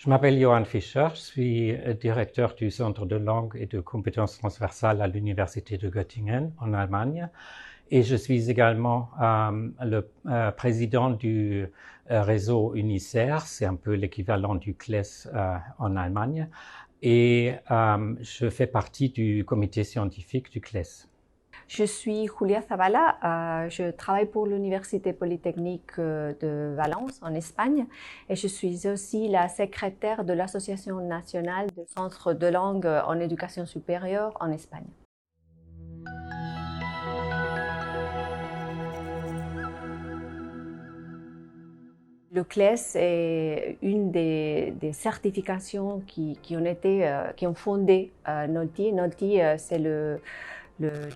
Je m'appelle Johan Fischer, je suis directeur du Centre de langue et de compétences transversales à l'Université de Göttingen en Allemagne et je suis également le président du réseau UNICER, c'est un peu l'équivalent du CLES en Allemagne, et je fais partie du comité scientifique du CLES. Je suis Julia Zavala, je travaille pour l'Université Polytechnique de Valence en Espagne et je suis aussi la secrétaire de l'Association nationale des centres de langue en éducation supérieure en Espagne. Le CLES est une des certifications qui ont fondé NOLTI. NOLTI, c'est le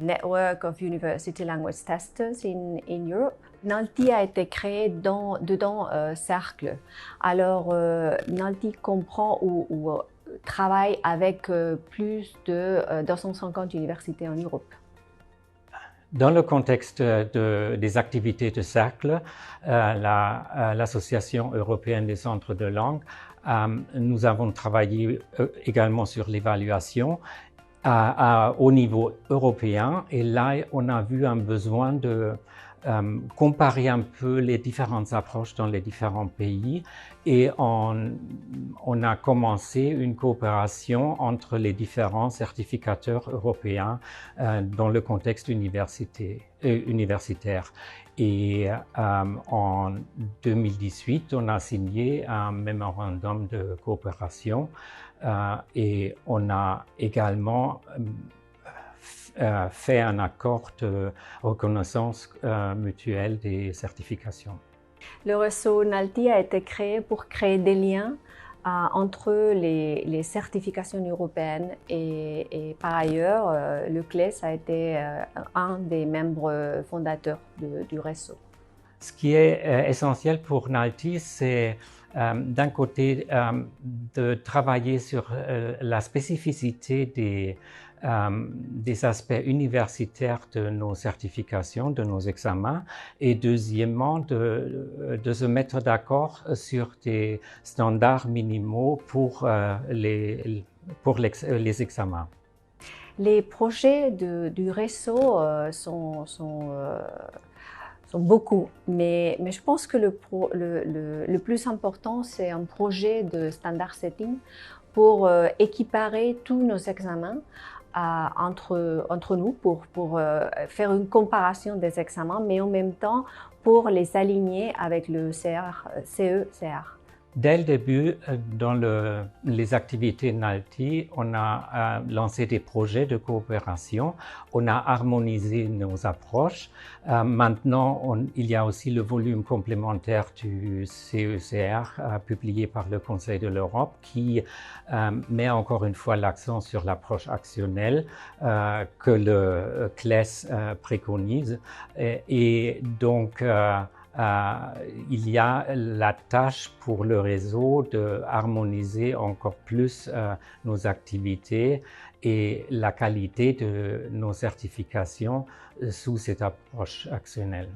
Network of University Language Testers in Europe. NOLTI a été créé dedans Cercle. Alors, NOLTI comprend ou travaille avec plus de 250 universités en Europe. Dans le contexte des activités de Cercle, l'Association européenne des centres de langue, nous avons travaillé également sur l'évaluation au niveau européen et là on a vu un besoin de comparer un peu les différentes approches dans les différents pays et on a commencé une coopération entre les différents certificateurs européens dans le contexte universitaire. Et en 2018, on a signé un mémorandum de coopération et on a également fait un accord de reconnaissance mutuelle des certifications. Le réseau NOLTI a été créé pour créer des liens entre les certifications européennes et par ailleurs, le CLES a été un des membres fondateurs du réseau. Ce qui est essentiel pour NOLTI, c'est d'un côté de travailler sur la spécificité des aspects universitaires de nos certifications, de nos examens, et deuxièmement de se mettre d'accord sur des standards minimaux pour les examens. Les projets du réseau sont beaucoup, mais je pense que le plus important, c'est un projet de standard setting pour équiparer tous nos examens entre nous, pour faire une comparaison des examens, mais en même temps pour les aligner avec le CE-CR. Dès le début, dans les activités NOLTI, on a lancé des projets de coopération, on a harmonisé nos approches. Maintenant, il y a aussi le volume complémentaire du CE-CR publié par le Conseil de l'Europe qui met encore une fois l'accent sur l'approche actionnelle que le CLES préconise. Et donc, il y a la tâche pour le réseau de harmoniser encore plus nos activités et la qualité de nos certifications sous cette approche actionnelle.